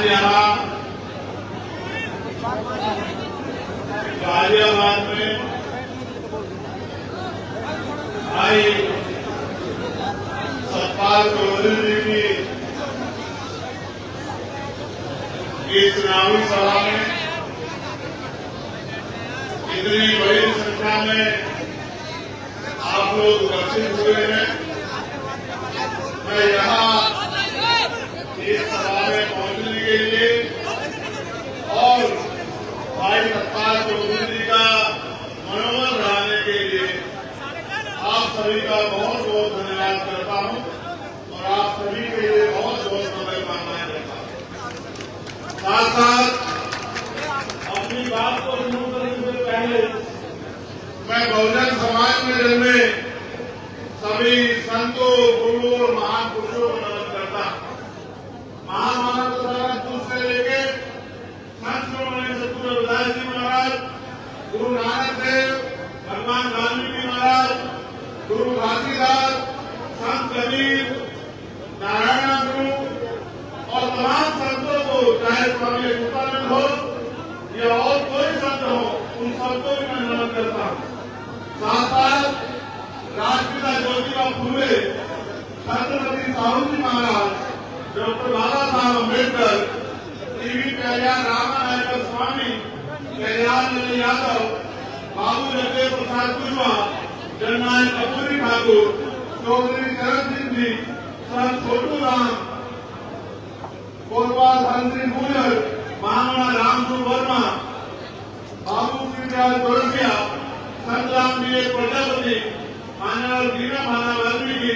आज यहाँ गाजियाबाद में भाई सतपाल चौधरी जी की चुनावी सभा में इतनी बड़ी संख्या में आप लोग उपस्थित हुए हैं। मैं यहाँ इस सभा में पहुंचने के लिए और भाई सतपाल चौधरी जी का मनोबल बढ़ाने के लिए आप सभी का बहुत बहुत धन्यवाद करता हूं और आप सभी के लिए बहुत बहुत शुभकामनाएं देता हूं। साथ साथ अपनी बात को शुरू करने से पहले मैं बहुजन समाज में जन्मे सभी संतों, गुरुओं और महान पुरुषों को नमन करता हूं। महामानव दूर से लेके संत श्रोमणी सद्गुरु रविदास जी महाराज, गुरु नानक देव, भगवान वाल्मीकि महाराज, गुरु घासीदास, संत कबीर, नारायण गुरु और तमाम संतों को, चाहे स्वामी विवेकानंद हो या और कोई संत हो, उन सबको भी मैं नमन करता हूँ। साथ साथ राष्ट्रपिता ज्योतिबा फुले, छत्रपति साहू जी महाराज, डॉक्टर बाबा साहब अम्बेडकर, टीवी कल्याण रामानायकर स्वामी, कल्याण यादव, बाबू जगदेव प्रसाद कुशवाहा, जननायक कपूरी ठाकुर, चौधरी चरण सिंह जी, संत छोटू राम, कोतवाल हरि सिंह भूलर, महामना रामसु वर्मा, बाबू सिंह गोरखिया, संत राम जी प्रजापति, मान्यवर दीना भाना वाल्मीकि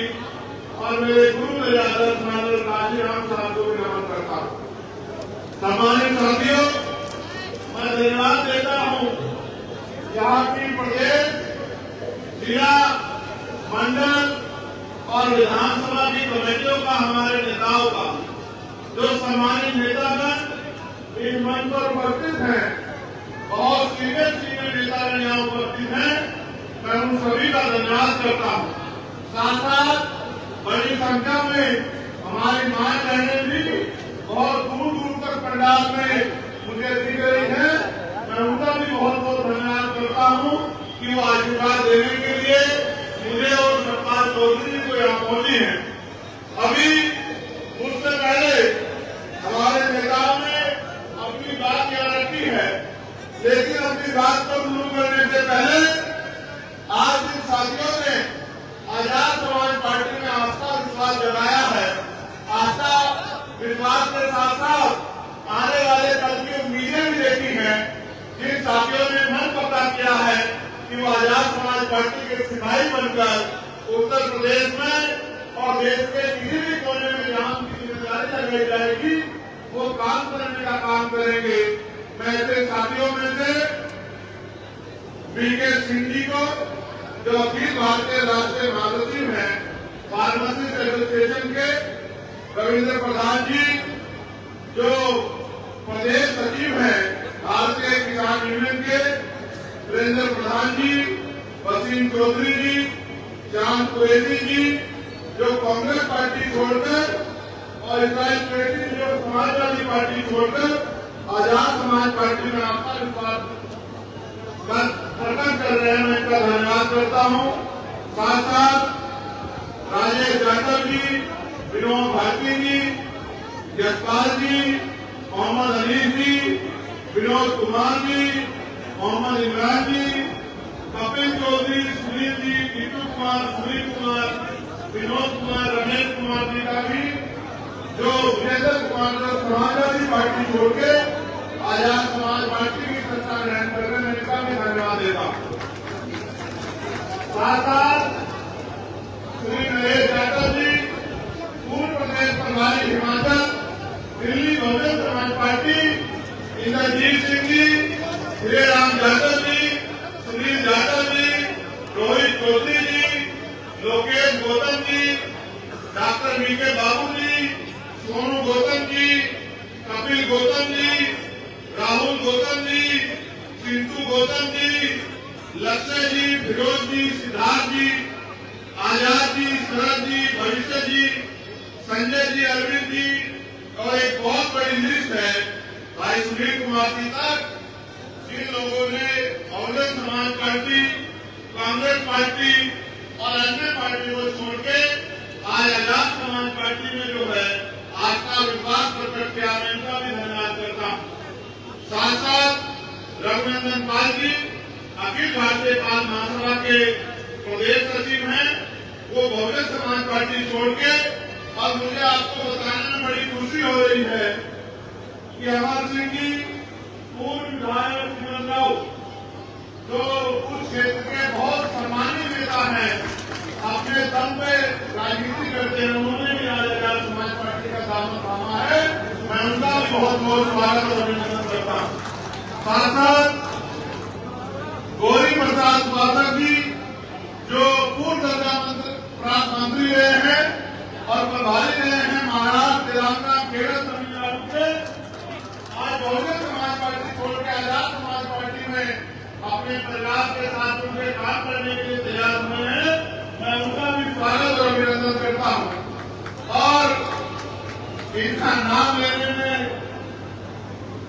और मेरे गुरु मेरे आदर्श मानव काशीराम साहब को भी नमन करता हूँ। सम्मानित साथियों, मैं धन्यवाद देता हूँ यहाँ की प्रदेश, जिला, मंडल और विधानसभा की कमेटियों का, हमारे नेताओं का, जो सम्मानित नेतागण इस मंच पर उपस्थित हैं, बहुत सीनियर नेतागण यहाँ उपस्थित हैं, मैं उन सभी का धन्यवाद करता हूँ। साथ साथ बड़ी संख्या में हमारी मां बहनें भी बहुत दूर दूर तक पंडाल में मुझे दिख रही है, मैं उनका भी बहुत बहुत धन्यवाद करता हूँ कि वो आशीर्वाद देने के लिए मुझे और सतपाल चौधरी जी को यहाँ पहुंची है। अभी उससे पहले हमारे नेताओं ने अपनी बात यहाँ रखी है, लेकिन अपनी बात को शुरू करने से पहले आज जिन साथियों ने आजाद समाज पार्टी में आस्था विश्वास जगाया है, आस्था विश्वास के साथ साथ आने वाले कल की उम्मीदें भी देखी हैं, जिन साथियों ने मन पक्का किया है कि वो आजाद समाज पार्टी के सिपाही बनकर उत्तर प्रदेश में और देश के किसी भी कोने में जहां उनकी जिम्मेदारी लगाई जाएगी वो काम करने का काम करेंगे। मैं ऐसे साथियों में से बीके सिंह जी को, जो अखिल भारतीय राष्ट्रीय महासचिव हैं फार्मासिस्ट एसोसिएशन के, रविंद्र प्रधान जी जो प्रदेश सचिव हैं भारतीय किसान यूनियन के, वीरेंद्र प्रधान जी, वसीम चौधरी जी, चांद कुरैशी जी जो कांग्रेस पार्टी छोड़कर और इस्राइल कुरैशी जो समाजवादी पार्टी छोड़कर आजाद समाज पार्टी में आस्था विश्वास प्रकट कर रहे हैं, मैं इनका धन्यवाद करता हूँ। साथ साथ राजेश यादव जी, विनोद भारती जी, यशपाल जी, मोहम्मद अलीफ जी, विनोद कुमार जी, मोहम्मद इमरान जी, कपिल चौधरी, सुनील जी, नीतू कुमार, सुनील कुमार, विनोद कुमार, रमेश कुमार जी का भी, जो वीरेंद्र कुमार जो समाजवादी पार्टी छोड़ के आजाद समाज पार्टी की सत्ता ग्रहण करने में इनका भी धन्यवाद देता हूँ। साथ साथ श्री नरेश यादव जी, पूर्व प्रदेश प्रभारी हिमाचल, दिल्ली बहुजन समाज पार्टी, इंद्रजीत सिंह जी, श्री राम यादव जी, सुनील यादव जी, रोहित चौधरी जी, लोकेश गौतम जी, डॉक्टर वीके बाबू जी, सोनू गौतम जी, कपिल गौतम जी, राहुल गौतम जी, चिंटू गौतम जी, लक्ष्य जी, फिरोज जी, सिद्धार्थ जी, आजाद जी, शरद जी, भविष्य जी, संजय जी, अरविंद जी, और एक बहुत बड़ी लिस्ट है भाई सुनील कुमार जी तक, जिन लोगों ने बहुजन समाज पार्टी, कांग्रेस पार्टी और अन्य पार्टी को छोड़ के आज आजाद समाज पार्टी में जो है आपका विश्वास प्रकट किया, मैं इनका भी धन्यवाद करता हूँ। साथ साथ रघुनंदन पाल जी अखिल भारतीय पाल महासभा के प्रदेश सचिव हैं, वो बहुजन समाज पार्टी छोड़ के, और मुझे आपको बताने में बड़ी खुशी हो रही है कि अमर सिंह जी पूर्व विधायक श्रीमंत राव जो उस क्षेत्र के बहुत सम्मानित नेता हैं, अपने दम पे राजनीति करते हैं, उन्होंने भी आज आजाद समाज पार्टी का दामन थामा है। मैं उनका भी बहुत बहुत स्वागत और अभिनंदन करता हूँ। साथ साथ गौरी प्रसाद उपासक जी जो पूर्व दर्जा प्राप्त मंत्री रहे हैं और प्रभारी रहे हैं महाराष्ट्र, तेलंगाना, केरल, तमिलनाडु के, आज बहुजन समाज पार्टी छोड़ के आजाद समाज पार्टी में अपने परिवार के साथ उनके काम करने के लिए तैयार हुए हैं। मैं उनका भी स्वागत और अभिनंदन करता हूँ। और इनका नाम लेने में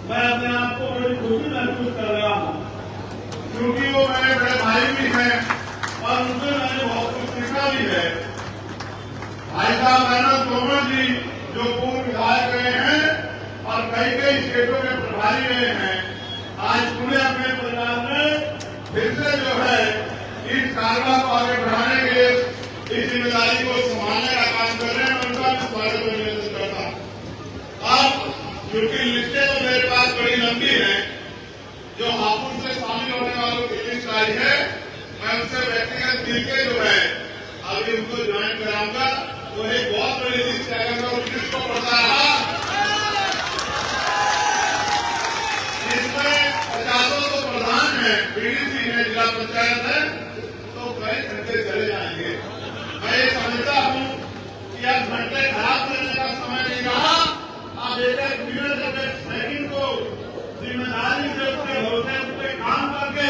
मैं अपने आप को बड़ी खुशी महसूस कर रहा हूँ, क्योंकि वो मेरे बड़े भाई भी हैं और उनसे मैंने बहुत कुछ सीखा भी है। भाई साहब मनोज तोमर जी जो पूर्व विधायक रहे हैं और कई कई स्टेटों के प्रभारी रहे हैं, आज पूरे अपने परिवार में फिर से जो है इस कारवा को आगे बढ़ाने के लिए इस जिम्मेदारी को संभालने का काम कर रहे हैं। उनका भी स्वागत और अभिनंदन करता हूँ। अब क्योंकि लिस्टें तो मेरे पास बड़ी लंबी है, जो हापुड़ से शामिल होने वालों की लिस्ट आई है, मैं उनसे व्यक्तिगत मिलकर जो है अभी उनको ज्वाइन कराऊंगा। तो एक बहुत बड़ी लिस्ट है, अगर मैं उस लिस्ट को पढ़ता रहा, इसमें 50 तो प्रधान है, बीडीसी है, जिला पंचायत है, तो कई घंटे चले जाएंगे। मैं ये समझता हूँ कि अब घंटे खराब करने का समय नहीं रहा। आप एक मिनट सेकंड को जिम्मेदारी से उसके भरोसे उस काम करके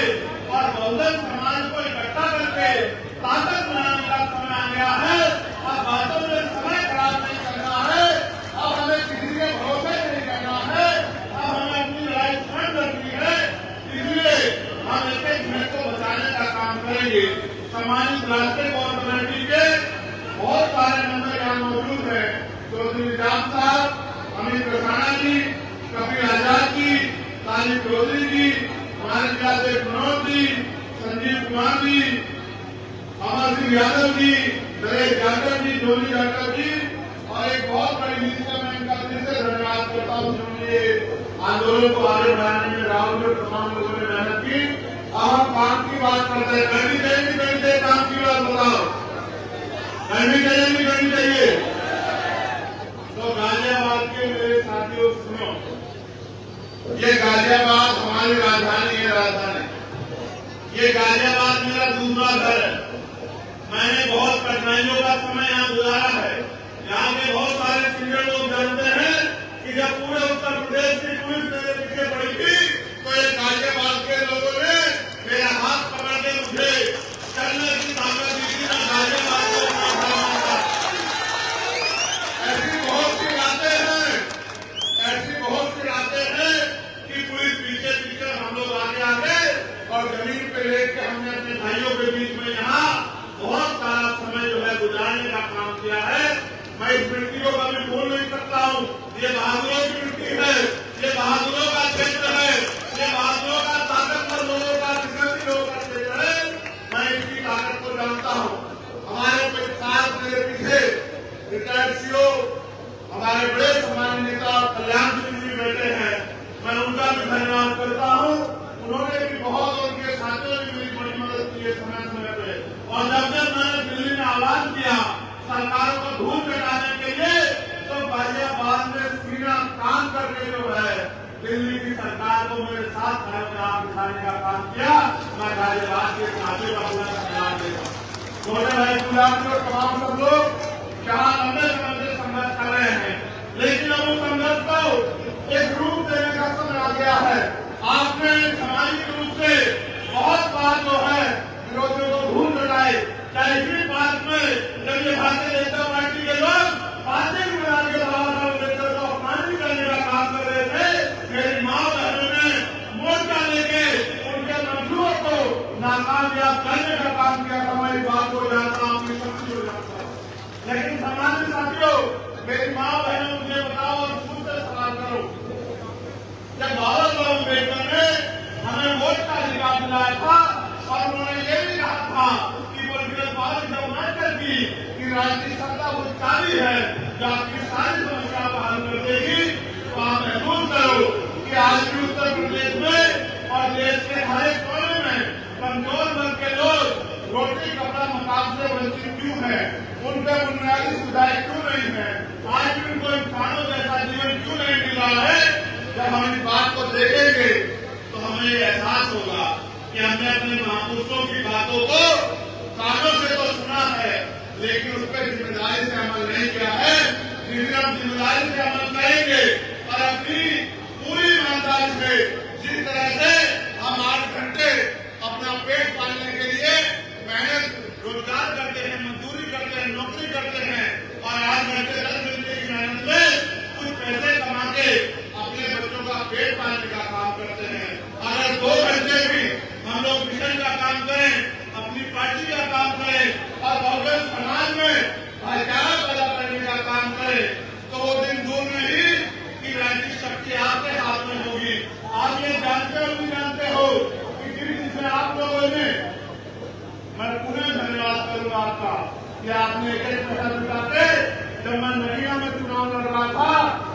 और बहुजन समाज को इकट्ठा करके ताकत बनाने का समय आ गया है। अब बातों में समय खराब नहीं करना है, अब हमें किसी के भरोसे नहीं करना है, अब हमें अपनी लड़ाई स्वयं करनी है। इसलिए हम एक मिनट को बचाने का काम करेंगे। सम्मानित राष्ट्रीय कोर कमेटी के बहुत सारे मेंबर यहाँ मौजूद हैं, चौधरी राम साहब, अमित रसाना जी, कपिल आजाद जी, तालिब चौधरी जी, हमारे जिला से मनोज जी, संजीव कुमार जी, अमर सिंह यादव जी, नरेश यादव जी, जोनी यादव जी, और एक बहुत बड़ी लिस्ट है। मैं इनका फिर से धन्यवाद करता हूँ जिन्होंने आंदोलन को आगे बढ़ाने में राहुल और तमाम लोगों ने मेहनत की। अब हम काम की बात करते हैं। करनी चाहिए काम की बात बताओ, करनी चाहिए। तो गाजियाबाद के मेरे साथियों सुनो, ये गाजियाबाद हमारी राजधानी है, ये गाजियाबाद मेरा दूसरा घर है। मैंने बहुत कठिनाइयों का समय यहाँ गुजारा है। यहाँ के बहुत सारे सीनियर लोग जानते हैं कि जब पूरे उत्तर प्रदेश की पुलिस मेरे पीछे पड़ी थी, तो ये गाजियाबाद के लोगों ने मेरा हाथ पकड़ के मुझे चलने की ताकत दी थी। ना गाजियाबाद को ऐसी बहुत सी बातें हैं कि पुलिस पीछे हम लोग आगे और जमीन पे लेकर हमने अपने भाइयों के बीच में यहाँ बहुत सारा समय जो है गुजारने का काम किया है। मैं इस मिट्टी को कभी भूल नहीं सकता हूँ। ये बहादुरों की मिट्टी है, ये बहादुरों का क्षेत्र है, ये बहादुरों का ताकतवर लोगों का, विकसित लोगों का क्षेत्र है। मैं इसकी ताकत को जानता हूँ। हमारे साथ मेरे पीछे रिटायर्ड सीओ हमारे बड़े सम्मानित नेता कल्याण सिंह जी बैठे हैं, मैं उनका भी धन्यवाद करता हूँ। उन्होंने भी बहुत और उनके साथियों ने भी बड़ी मदद की है समय पे। और जब मैंने दिल्ली में आह्वान किया सरकार को धूल चटाने के लिए, तो गाजियाबाद में सीना काम करके जो है दिल्ली की सरकार को मेरे साथ खड़े होकर दिखाने का काम किया। मैं गाजियाबाद के साथियों का पूरा धन्यवाद देता हूँ। छोटे भाई गुलाम और तमाम सब लोग जहाँ लंबे समय से संघर्ष कर रहे हैं, लेकिन अब उस संघर्ष को एक रूप देने का समय आ गया है। आपने सामाजिक रूप से बहुत बार जो है विरोधियों को धूल चटाए। चाहे इसी बात में जब ये भारतीय जनता पार्टी के लोग पार्टी में आगे बाबा साहब अम्बेडकर को अपना मेरी माँ बहनों मुझे बताओ और मुझसे सवाल करो, जब बाबा साहब अम्बेडकर ने हमें वोट का अधिकार दिलाया था और उन्होंने ये भी कहा था कि पॉलिटिकल पावर जब मैटर की कि राजनीतिक सत्ता वो चाबी है जो आपकी सारी समस्या का हल कर देगी, तो आप महसूस करो कि आज भी उत्तर प्रदेश में और देश के हर एक कोने में कमजोर वर्ग के लोग रोटी कपड़ा मकान से वंचित क्यों है, उनके बुनियादी सुविधाएं क्यों नहीं है, आज भी उनको इंसानों जैसा जीवन क्यों नहीं मिल रहा है। जब हम इस बात को देखेंगे तो हमें ये एहसास होगा कि हमने अपने महापुरुषों की बातों को कानों से तो सुना है लेकिन उस पर जिम्मेदारी से अमल नहीं किया है। जिस हम जिम्मेदारी से अमल करेंगे और अपनी पूरी ईमानदारी से जिस तरह से हम 8 घंटे अपना पेट पालने के लिए मेहनत रोजगार करते हैं, मजदूरी करते हैं, नौकरी करते हैं और 8 घंटे 10 घंटे की मेहनत में कुछ पैसे कमा के अपने बच्चों का पेट पालने का काम करते हैं, अगर 2 घंटे भी हम लोग मिशन का काम करें, अपनी पार्टी का काम करें और बहुजन समाज में भाईचारा पैदा करने का काम करें, तो वो दिन दूर नहीं कि राजनीतिक शक्ति आपके हाथ में होगी। आप ये जानते हो नहीं जानते हो कि जिस दिन से आप लोगों ने, मैं पुनः धन्यवाद करूंगा आपका कि आपने एक पैसा जुटा के, जब मैं नगीना में चुनाव लड़ रहा था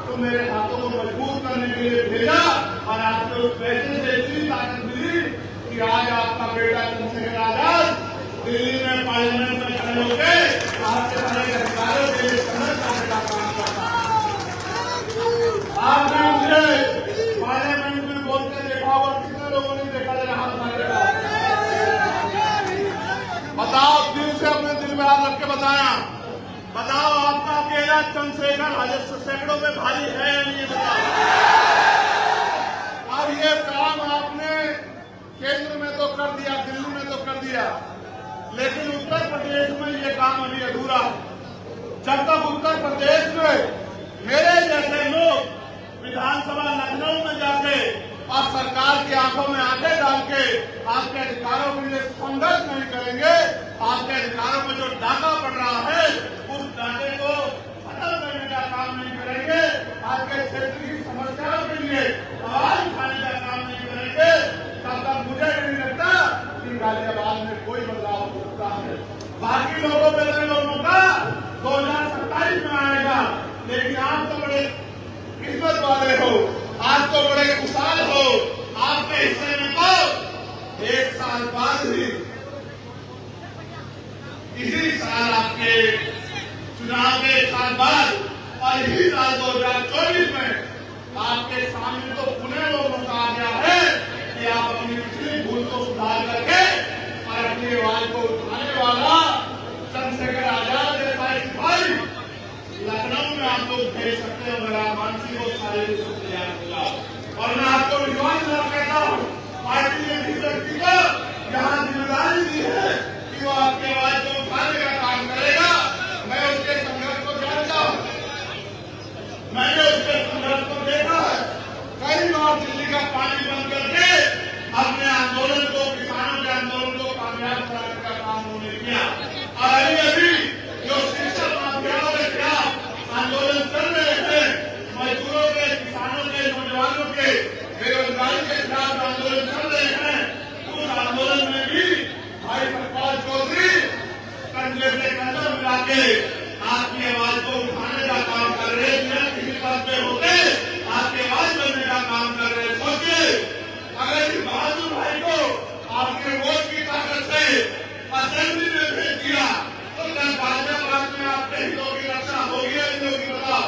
तो मेरे हाथों को मजबूत करने के लिए भेजा और आपको उस पैसे से इतनी ताकत मिली कि आज आपका बेटा चंद्रशेखर आजाद दिल्ली में पार्लियामेंट में खड़े होकर आपके सारे अधिकारों के लिए संघर्ष करने का काम करता है। आपने मुझे पार्लियामेंट में बोलते देखा और कितने लोगों ने देखा हाथ मारेगा, बताओ दिल से अपने दिल में हाथ रख के बताओ आपका अकेला चंद्रशेखर सैकड़ों में भारी है या नहीं, बताओ। अब ये काम आपने केंद्र में तो कर दिया, दिल्ली में तो कर दिया, लेकिन उत्तर प्रदेश में ये काम अभी अधूरा है। जब तक उत्तर प्रदेश में मेरे जैसे लोग विधानसभा लखनऊ में जाके और सरकार की आंखों में आंखें डाल के आपके अधिकारों के लिए संघर्ष नहीं करेंगे, आपके अधिकारों में जो डाका पड़ रहा है उस डाके को खत्म करने का काम नहीं करेंगे, आपके क्षेत्र की समस्याओं के लिए आवाज उठाने का काम नहीं करेंगे, तब तक मुझे नहीं लगता कि गाजियाबाद में कोई बदलाव हो सकता है। बाकी लोगों पे लोगों का 2027 में आएगा, लेकिन आप तो बड़े किस्मत वाले हो, आप तो बड़े खुशहाल हो, आपके हिस्से में तो 1 साल बाद ही, इसी साल आपके चुनाव के 1 साल बाद और इसी साल 2024 में आपके सामने तो पुनः लोगों का आ गया है कि आप अपनी पिछली भूल को सुधार करके और अपनी आवाज को उठाने वाला चंद्रशेखर आजाद जैसा सिपाही लखनऊ में आप लोग भेज सकते हो। मेरा मानसिक और शारीरिक तैयार होगा और मैं आपको विश्वास कहता हूँ, पार्टी ने भी व्यक्ति को यहाँ जिम्मेदारी दी है कि वो आपकी आवाज को उठाने का काम करेगा। मैं उसके संघर्ष को जानता हूँ, मैंने उसके संघर्ष को देखा है। कई बार दिल्ली का पानी बंद करके अपने आंदोलन को, किसानों के आंदोलन को कामयाब कराने का काम उन्होंने किया और अभी जो शिक्षक माफियाओं के खिलाफ आंदोलन कर रहे हैं, मजदूरों के, किसानों के, नौजवानों के, बेरोजगारी के खिलाफ आंदोलन कर रहे हैं, उस आंदोलन में भी भाई सतपाल चौधरी कंधे से कंधा मिला के आपकी आवाज को उठाने का काम कर रहे हैं। किसी पद पे होते आपकी आवाज बनने का काम कर रहे हैं। सोचिए अगर इस बहादुर भाई को आपके वोट की ताकत से असेंबली में भेज दिया तो गाजियाबाद में आपके हितों की रक्षा होगी या नहीं होगी, बताओ।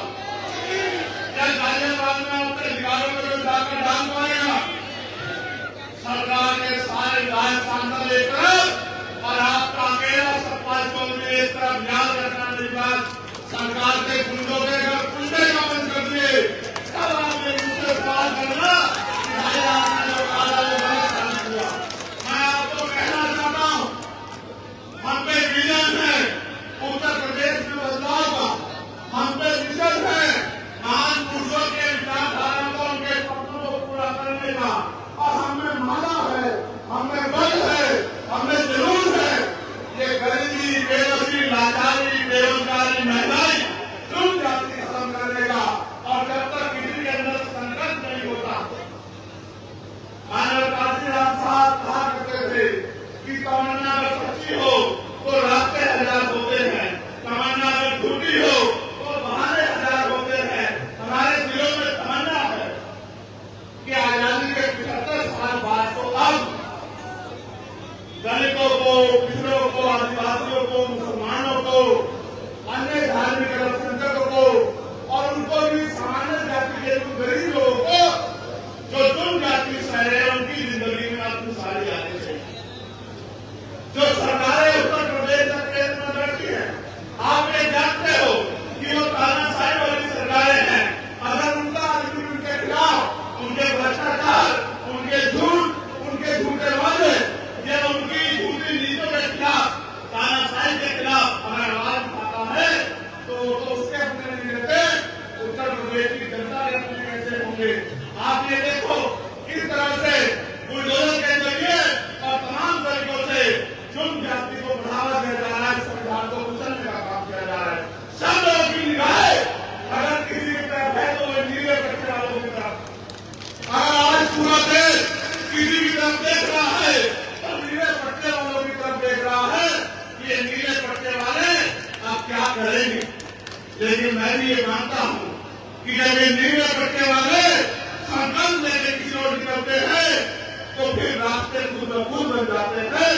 क्या गाजियाबाद में आपके अधिकारों को जो जाकर डाल पाएगा? सरकार के सारे राज्य सांसद एक तरफ और आपका अकेला सतपाल चौधरी एक तरफ। याद रखना मेरी बात, सरकार के गुंडों के घर कुंडे का बंद कर दिए, तब आप एक दूसरे सवाल करना कि भाई आपने जो कहा वो गलत साबित हुआ। मैं आपको कहना चाहता हूँ, हम पे विजन है उत्तर प्रदेश में बदलाव का, हम पे विजन है महान पुरुषों के विचारधारा को, उनके सपनों को पूरा करने का, और हमें माना है, हमें बल है, हमें जरूर है। ये गरीबी, बेबसी, लाचारी, बेरोजगारी, महंगाई, जुड़ जाती है। आप ये देखो किस तरह से बुलडोजर के जरिए और तमाम तरीकों से जुर्म जाति को बढ़ावा दिया जा रहा है, संविधान को कुचलने का काम किया जा रहा है। सब लोगों की निगाहें अगर किसी की तरफ है तो वो नीले पट्टे वालों की तरफ। अगर आज पूरा देश किसी की तरफ देख रहा है तो नीले पट्टे वालों की तरफ देख रहा है। ये नीले पट्टे वाले अब क्या करेंगे? लेकिन मैं भी ये मानता हूं कि जब ये नीले पट्टे वाले संकल्प लेके किसी और निकलते हैं तो फिर रास्ते खुद ब खुद बन जाते हैं।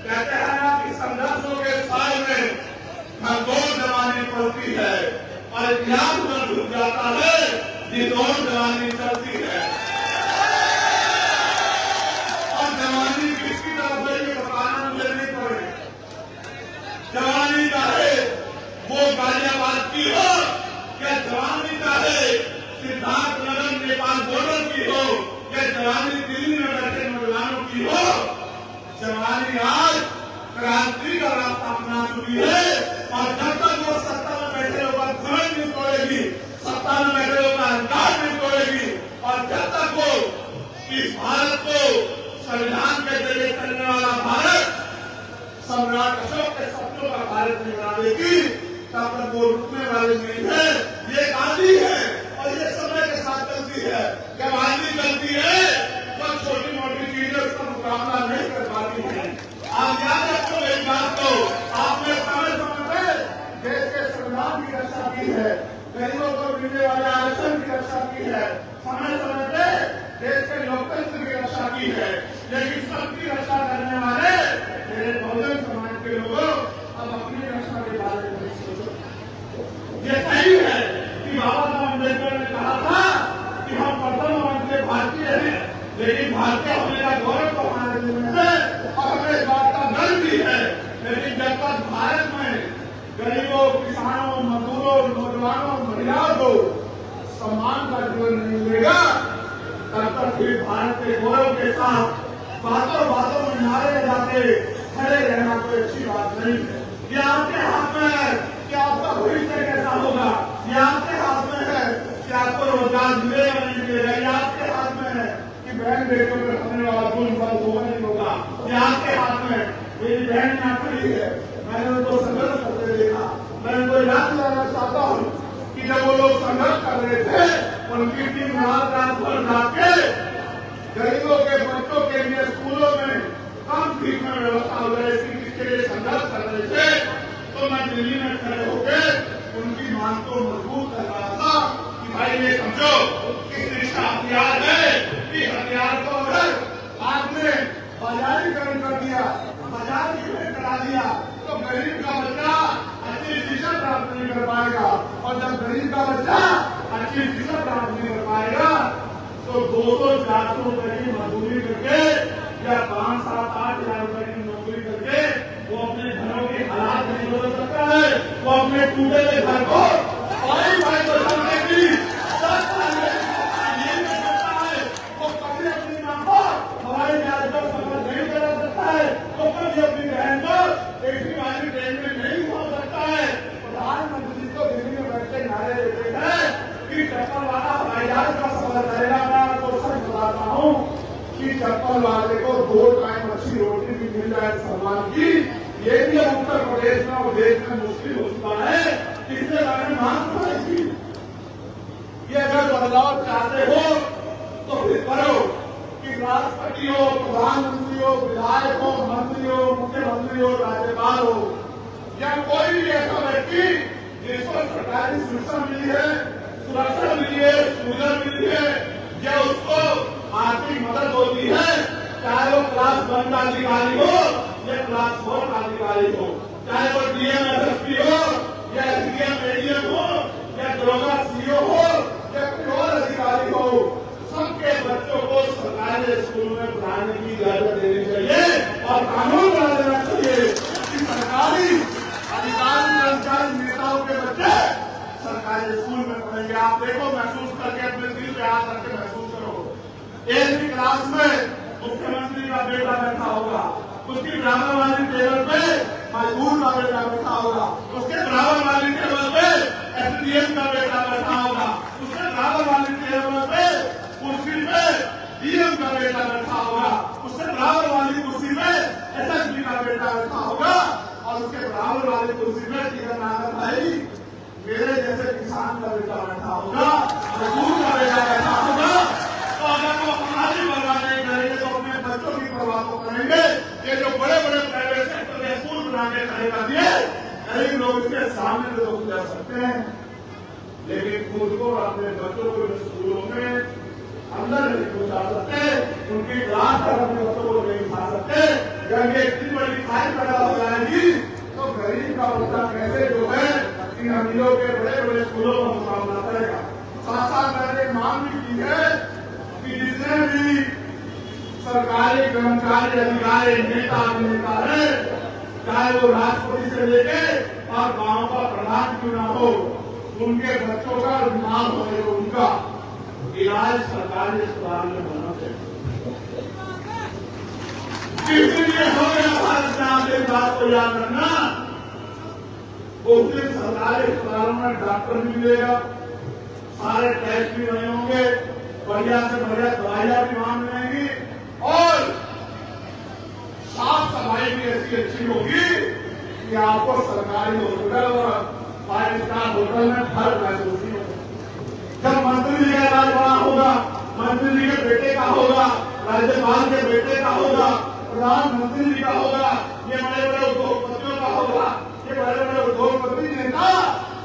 कहते हैं ना कि संघर्षों के साय में खरगोश जवानी पलती है और इतिहास में डूब जाता है जिदौर जवानी चलती है। और जवानी किसकी तरफ है ये बताना मुझे नहीं पड़े। जवानी चाहे वो गाजियाबाद की हो या जवानी चाहे सिद्धार्थ नगर नेपाल बॉर्डर की हो या जवानी दिल्ली में बैठे नौजवानों की हो, जवानी आज क्रांति का रास्ता अपना चुकी है। और जब तक वो सत्ता में बैठे लोगों का धर्म नहीं तोड़ेगी, सत्ता में बैठे लोगों का अहंकार नहीं तोड़ेगी, और जब तक वो इस भारत को संविधान के जरिए चलने वाला भारत सम्राट अशोक के सपनों का भारत नहीं बना देगी, तब तक वो रुकने वाले नहीं है। ये आदि है और ये समय के साथ चलती है। जब आदि चलती है तो छोटी मोटी चीजें उसका मुकाबला नहीं कर पाती है। आप याद रखो मेरी बात को, आपने समय समय पे देश के संविधान की रक्षा की है, गरीबों को मिलने वाले आरक्षण की रक्षा की है, समय समय पे देश के लोकतंत्र की रक्षा की है। लेकिन सबकी रक्षा करने वाले मेरे बहुजन समाज के लोगों अब अपनी रक्षा के बारे में सोचो। ये सही है कि बाबा साहब अम्बेडकर ने कहा था कि हम प्रथम वर्ग के भारतीय हैं, लेकिन भारतीय होने का गौरव तो हमारे लिए है और हमें इस बात का गर्व भी है। लेकिन जब तक भारत में गरीबों, किसानों, मजदूरों, नौजवानों, महिलाओं को सम्मान का जीवन नहीं मिलेगा, तब तक फिर भारत के गौरव के साथ बातों बातों में नारे लगाते खड़े रहना कोई अच्छी बात नहीं है। ये आपके हाथ में है कि आपका भविष्य कैसा होगा, ये आपके हाथ में है कि आपको रोजगार मिलेगा नहीं मिलेगा, ये आपके हाथ में है कि बहन बेटों पर होने वाला जुल्म बंद होगा नहीं होगा, ये आपके हाथ में। मेरी बहन यहाँ खड़ी है, मैंने उनको संघर्ष करते देखा। मैं उनको याद दिलाना चाहता हूँ कि जब वो लोग संघर्ष कर रहे थे, उनकी टीम रात भर जाके गरीबों के बच्चों के लिए स्कूलों में कम फीस में व्यवस्था हो जाए इसके लिए संघर्ष कर रहे थे। तो मैं दिल्ली में खड़े होकर उनकी मांग को मजबूत कर रहा था कि भाई ये समझो किस देश का हथियार है कि हथियार को अगर आपने बाजारीकरण कर दिया, बाजार की भेंट करा दिया, तो गरीब का बच्चा अच्छी शिक्षा प्राप्त नहीं कर पाएगा। और जब गरीब का बच्चा अच्छी शिक्षा प्राप्त नहीं कर पाएगा तो 200-400 रुपए की मजदूरी करके या 5-7-8 हजार रुपए की नौकरी करके वो अपने घरों के हालात नहीं बदल सकता है। वो अपने टूटे हुए घर को भाई बचाने की ये नहीं करता है। वो कभी अपनी मां को हवाई जहाज पर सफर नहीं करा सकता है, वो कभी अपनी बहन को एसी वाली ट्रेन में नहीं घुमा सकता है। प्रधानमंत्री को दिल्ली में बैठे नारे देते हैं कि चप्पल वाला हवाई जहाज का सफर करेगा। मैं आपको सच बताता हूँ कि चप्पल वाले को 2 टाइम अच्छी रोटी भी मिल जाए सम्मान की, ये भी उत्तर प्रदेश में और देश में मुश्किल हो चुका है। इसके बारे में मांग करेगी। ये अगर बदलाव चाहते हो तो फिर करो कि राष्ट्रपति हो, प्रधानमंत्री हो, विधायक हो, मंत्री हो, मुख्यमंत्री हो, राज्यपाल हो या कोई भी ऐसा व्यक्ति जिसको सरकारी सुरक्षा मिली है, सुरक्षा मिली है, सुविधा मिली है या उसको आर्थिक मदद होती है, चाहे वो क्लास 1 का अधिकारी हो या क्लास 4 का अधिकारी हो, चाहे वो डीएम एसएसपी हो या एसडीएम एडीएम हो या दरोगा सीओ हो या कोई और अधिकारी हो, सबके बच्चों को सरकारी स्कूल में पढ़ाने की इजाजत देनी चाहिए और कानून बना देना चाहिए कि सरकारी अधिकारी कर्मचारी नेताओं के बच्चे सरकारी स्कूल में पढ़ेंगे। आप देखो, महसूस करके अपने दिल पे हाथ रख महसूस करो। एक भी क्लास में मुख्यमंत्री का बेटा बैठा होगा, उसकी बराबर वाली टेबल पे मजदूर का बेटा बैठा होगा, उसके बराबर वाली टेबल पे एसडीएम का बेटा बैठा होगा, उसके बराबर वाली टेबल पे डीएम का बेटा बैठा होगा, उससे बराबर वाली कुर्सी में एसएसपी का बेटा बैठा होगा और उसके बराबर वाली कुर्सी में टीका नागर भाई मेरे जैसे किसान का बेटा बैठा होगा, मजदूर का बेटा बैठा होगा। तो अगर वो हमारी परवाह नहीं करेंगे तो अपने बच्चों की परवाह तो करेंगे। ये जो बड़े बड़े प्राइवेट सेक्टर में स्कूल बनाने खड़े कर दिए, गरीब लोग इसके सामने तो गुजर सकते हैं, लेकिन खुद को अपने बच्चों को स्कूलों में अंदर नहीं पहुंचा सकते, उनकी क्लास तक अपने बच्चों को नहीं खा सकते। जब ये इतनी बड़ी खाई पैदा हो जाएगी तो गरीब का बच्चा कैसे जो है इन अमीरों के बड़े बड़े स्कूलों का मुकाबला करेगा। साथ साथ मैंने मांग भी की है कि जितने भी सरकारी कर्मचारी अधिकारी नेता अभिनेता है, चाहे वो राष्ट्रपति से लेके और गांव का प्रधान क्यों न हो, उनके बच्चों का बीमार होने को उनका इलाज सरकारी अस्पताल में होना चाहिए। इसलिए हो गया भारत में आप एक बात को याद रखना, उस दिन सरकारी अस्पतालों में डॉक्टर भी मिलेगा, सारे टेस्ट भी बने होंगे, बढ़िया से बढ़िया दवाइयां भी वहां मिलेंगी और साफ सफाई भी ऐसी अच्छी होगी कि आपको सरकारी हॉस्पिटल और 5 स्टार होटल में फर्क महसूस नहीं होगा। जब मंत्री जी का इलाज वहां होगा, मंत्री जी के बेटे का होगा, राज्यपाल के बेटे का होगा, प्रधानमंत्री जी का होगा, ये बड़े बड़े उद्योगपतियों का होगा, ये बड़े बड़े उद्योगपति नेता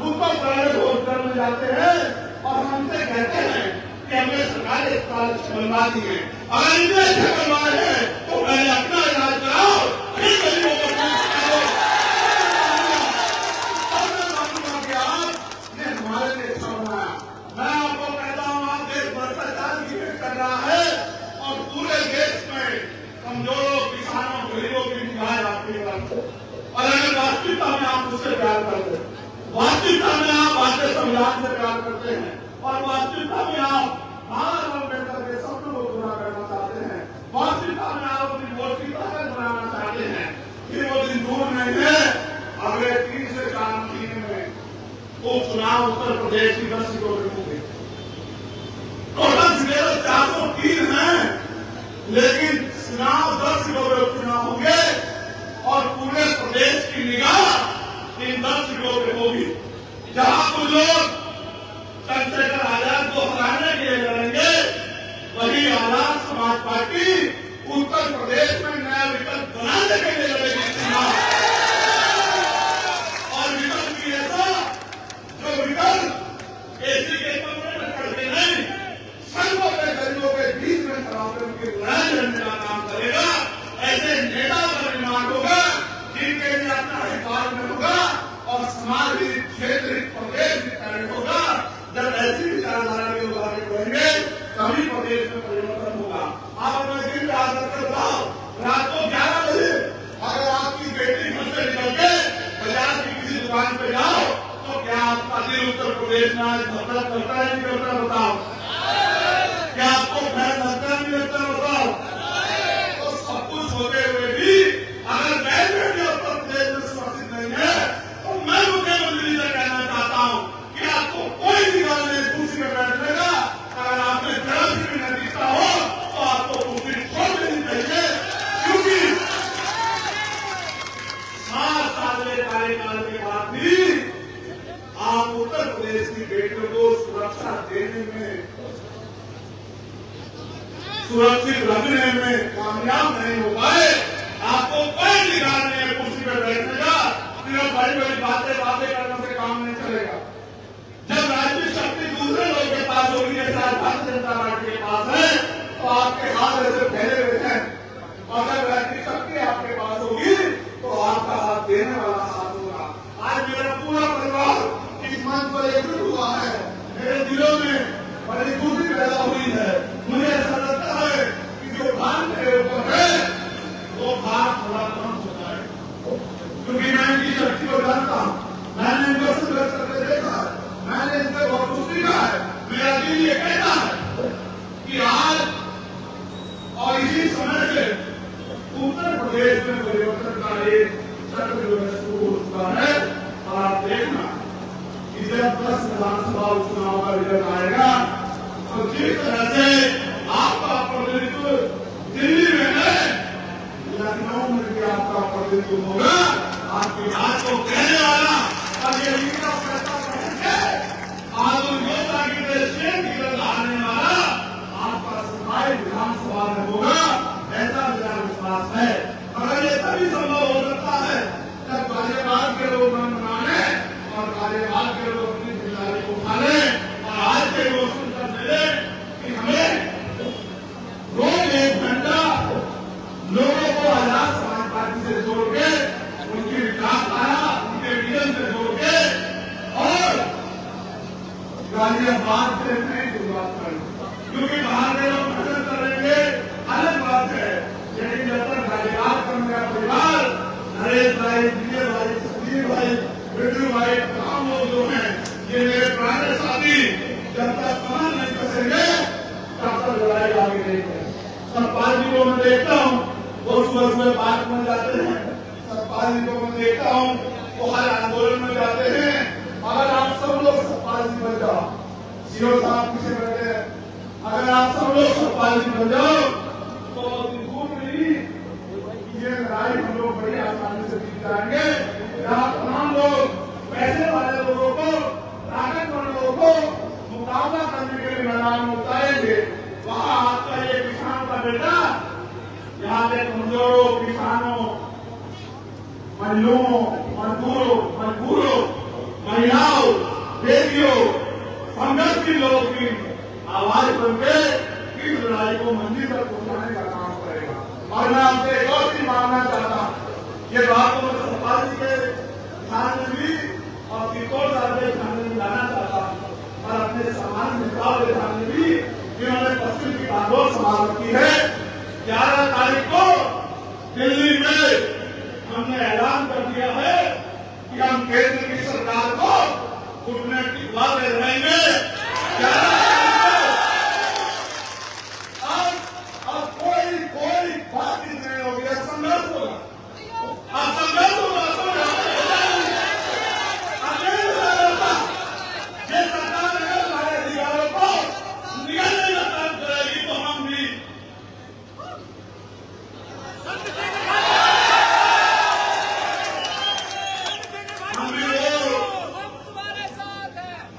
ऊपर प्राइवेट हॉस्पिटल में जाते हैं और हमसे कहते हैं कि हमने सरकारी अस्पताल बनवा दिए। अगर इतने अच्छे बनवाए हैं तो पहले अपना इलाज कराओ, फिर गरीबों को हमारे लिए अच्छा बनाया। मैं आपको कहता हूँ, आप देश भ्रष्टाचार की भेंट कर रहा है और पूरे देश में कमजोरों, किसानों, गरीबों की निगाह आपकी तरफ। और अगर वास्तविकता में आप उससे प्यार करते हैं, वास्तविकता में आप भारतीय संविधान से प्यार करते हैं और वास्तविकता में आप भारत अम्बेडकर के सपनों को पूरा करना चाहते हैं, वास्तविकता में आप अपनी वोट की ताकत बनाना चाहते हैं, फिर वो दिन दूर नहीं है। अगले 3 से 4 महीने में वो चुनाव उत्तर प्रदेश की 10 सीटों में होंगे। टोटल सीटें 403 हैं, लेकिन चुनाव 10 सीटों में चुनाव होंगे और पूरे प्रदेश की निगाह इन 10 सीटों पे होगी। जहां कुछ लोग चंद्रशेखर आजाद को हराने के लिए लड़ेंगे, वही आजाद समाज पार्टी उत्तर प्रदेश में नया विकल्प बनाने के लिए लड़ेगी चुनाव। और विकल्प की ऐसा जो विकल्प एसी के कमरे में करके नहीं, संघों के गरीबों के बीच में खराब की लड़ाई लड़ने का काम करेगा। ऐसे नेता का निर्माण होगा जिनके लिए अपना अधिकार में होगा और समाज हित, क्षेत्र हित, प्रदेश हित होगा। जब ऐसी विचारधारा के लोग आगे बढ़ेंगे तभी प्रदेश में परिवर्तन होगा। आप अपने दिन में आदर कर बताओ, रात को 11 बजे अगर आपकी बेटी घर से निकल के बाजार की किसी दुकान पे जाओ तो क्या आपका दिल उत्तर प्रदेश में आज धड़धड़ करता है नहीं करता? बताओ, क्या आपको भय लगता है नहीं लगता? बताओ। तो सब कुछ होते हुए भी अगर मैं बेटी उत्तर प्रदेश में सुरक्षित नहीं है तो मैं मुख्यमंत्री से कहना चाहता हूँ कि आपको कोई भी गाल नहीं कुर्सी में बैठने का। अगर आपने जरा सी भी नतीजा हो तो आपको कुर्सी छोड़ देनी चाहिए, क्योंकि 7 साल के कार्यकाल के बाद भी आप उत्तर प्रदेश की बेटियों को सुरक्षा देने में, सुरक्षित रखने में कामयाब नहीं हो पाए। आपको कोई अधिकार नहीं है कुर्सी पर बैठने का, सिर्फ बड़ी बड़ी बातें करने से काम नहीं चलेगा। जब राजनीतिक शक्ति दूसरे लोग के पास होगी, जैसे आज भारतीय जनता पार्टी के पास है, तो आपके हाथ ऐसे फैले हुए हैं। अगर राजनीतिक शक्ति आपके पास होगी तो आपका हाथ देने वाला हाथ होगा। आज मेरा पूरा परिवार इस मंच पर एकजुट हुआ है। मेरे दिलों में बड़ी खुशी पैदा हुई है। मुझे ऐसा लगता है कि जो भार मेरे ऊपर है वो भार थोड़ा कम हो जाए, क्योंकि मैं इनकी शक्ति को जानता हूँ, मैंने इनको संघर्ष करके देखा है, मैंने इनसे बहुत कुछ सीखा है। मेरा दिल ये कहता है कि आज मालूम होगा आपकी बात को कहने वाला और ये लीडर पैसा आलू योजना की गिरद आने वाला आपका सिपाही विधानसभा में होगा, ऐसा मेरा विश्वास है। मगर ये तभी संभव हो सकता है जब कार्यकाल के लोग मन माने और कार्यकाल के लोग अपनी जिम्मेदारी को उठाने और आज के लोग सुनकर मिले कि हमें रोज 1 घंटा लोगों को आजाद समाज पार्टी से जोड़ के उनकी विचारधारा उनके विजन से जोड़ के और गाजियाबाद से नई शुरुआत करें, क्योंकि बाहर के लोग पसंद करेंगे अलग बात है, लेकिन जब तक गाजियाबाद का मेरा परिवार नरेश भाई, विजय भाई, संजीव भाई, बिट्टू भाई, तमाम लोग जो हैं ये मेरे पुराने साथी, जब तक कमर नहीं कसेंगे तब तक लड़ाई आगे नहीं है। सरपाल जी को मैं देखता हूँ वो सुबह पार्क में जाते हैं, सरपाल जी को मैं देखता हूँ वो हर आंदोलन में जाते हैं। अगर आप सब लोग सरपाल जी बन जाओ, सीओ साहब पीछे बैठे हैं, अगर आप सब लोग सरपाल जी बन जाओ तो दूर नहीं ये लड़ाई हम लोग बड़ी आसानी से जीत जाएंगे। यहाँ तमाम लोग पैसे वाले लोगों को, ताकतवर लोगों को मुकाबला करने के लिए मैदान में उतारेंगे। वहाँ आपका ये किसान का बेटा यहाँ के कमजोरों, किसानों, महिलाओं, मजदूरों, महिलाओं, बेटियों, संघर्ष की लोगों की आवाज बनके इस लड़ाई को मंजिल तक पहुंचाने का काम करेगा। और मैं आपसे एक और चीज मांगना चाहता हूँ, ये बात तो मैं सरपाल जी के ध्यान में भी और तिकोड़ साहब के ध्यान में लाना चाहता हूँ और अपने सामान्य नेताओं के ध्यान में भी, जिन्होंने पश्चिम की बागडोर संभाल रखी है। 11 तारीख को दिल्ली में हमने ऐलान कर दिया है कि हम केंद्र की सरकार को घुटने टिकवाते रहेंगे। अब कोई बात नहीं होगी, संघर्ष होगा, अब संघर्ष होगा। ये सरकार अगर हमारे अधिकारों को निगलने का काम करेगी तो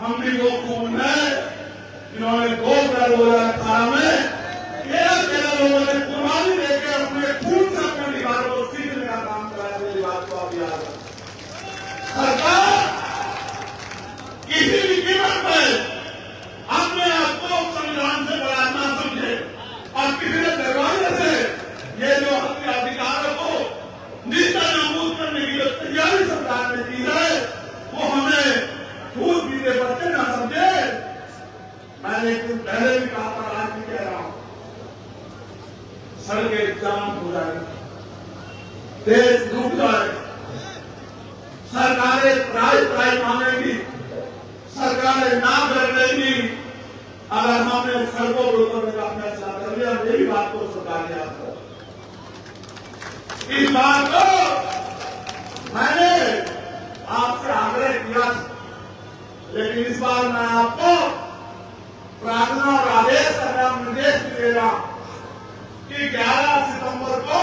हम भी वो कौन है जिन्होंने 2018 में 13 लोगों ने कुर्बानी देकर अपने खून से अपने अधिकारों को सीखने का काम कराया। मेरी बात को आप याद रखें। सरकार किसी भी कीमत पर अपने आप को संविधान से बड़ा ना समझे और किसी ने दरवाजे से ये जो अपने अधिकारों को निष्ठा नाबूद करने की जो तैयारी सरकार ने की है वो हमें दूध पीते बच्चे ना समझे। मैंने कुछ पहले भी कहा था, आज भी कह रहा हूं, सड़कें जाम हो जाएगी, देश डूब जाएगा, सरकारें प्राइज मांगेगी, सरकारें ना कर देंगी अगर हमने सड़कों पर उतरने का फैसला कर लिया। मेरी बात को सरकार याद करो। इस बात को मैंने आपसे आग्रह किया, लेकिन इस बार मैं आपको प्रार्थना और आदेश करना निर्देश भी दे रहा कि 11 सितंबर को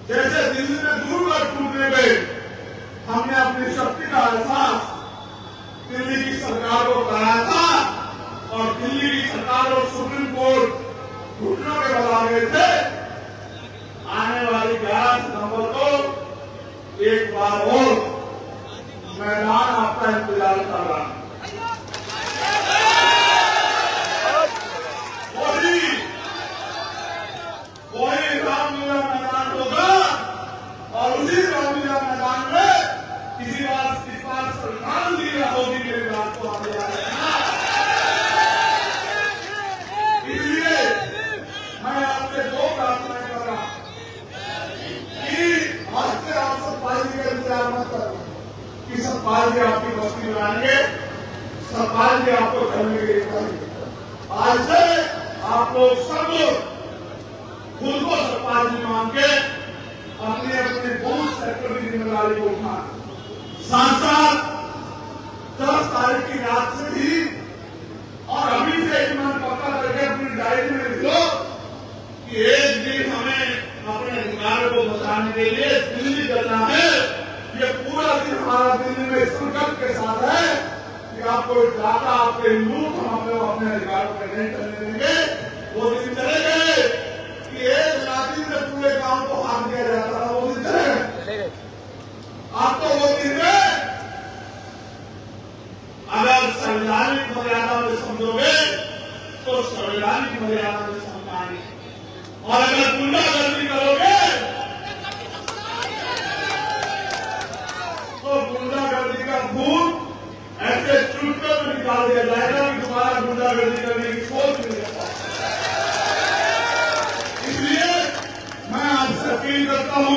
जैसे दिल्ली में दूरगार टूटने गए, हमने अपनी शक्ति का एहसास दिल्ली की सरकार को कराया था और दिल्ली की सरकार और सुप्रीम कोर्ट घुटनों के बल आ गए थे। आने वाली 11 सितंबर को एक बार और मैदान आपका इंतजार कर रहा है। वही रामलीला मैदान होगा और उसी रामलीला मैदान में इस बार श्रद्धांजलि होगी। मेरी बात को आप याद रखना। इसलिए मैं आपसे 2 प्रार्थनाएं कर रहा हूं कि आज से आप सरपाल जी का इंतजार मत करो कि सरपाल जी आपकी बस्ती में आएंगे, सरपाल जी आपको करने के लिए करेंगे। आज से आप लोग सब लोग खुद को सरपाल जी मान के अपने अपने बूथ सेक्टर की जिम्मेदारी को उठाएं। साथ साथ 10 तारीख की रात से ही और अभी से एक मन पक्का करके अपनी डायरी में लिख लो कि एक दिन हमें अपने अधिकारों को बचाना कराने के लिए दिल्ली चलना है। ये पूरा दिन हमारा दिल्ली में संकल्प के साथ है कि आपको ज्यादा आपके मुल्क हम अपने अधिकारों पर नहीं चलने देंगे। वो दिन चले गए कि एक लाठी में पूरे गांव को हाथ दिया जाता था, वो दिन चले गए। आप तो वो दिन में अगर संवैधानिक मर्यादा में समझोगे तो संवैधानिक मर्यादा में समझाएंगे, और अगर गुंडागर्दी करोगे तो गुंडागर्दी का भूत ऐसे चुटकियों में निकाल दिया जाएगा कि तुम्हारा गुंडागर्दी करने की सोच नहीं रहता। इसलिए मैं आपसे अपील करता हूं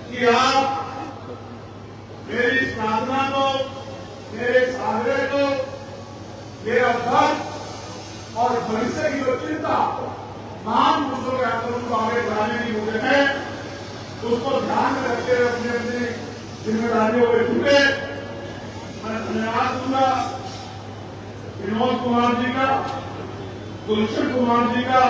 कि आप मेरी इस प्रार्थना को, मेरे इस आग्रह को, मेरा दर्द और भविष्य की जो चिंता महान मुद्दों के आंदोलन को आगे बढ़ाने की मुझे है, उसको ध्यान में रखते हुए अपनी अपनी जिम्मेदारियों को जुटे। मैं धन्यवाद दूंगा विनोद कुमार जी का, गुलशन कुमार जी का,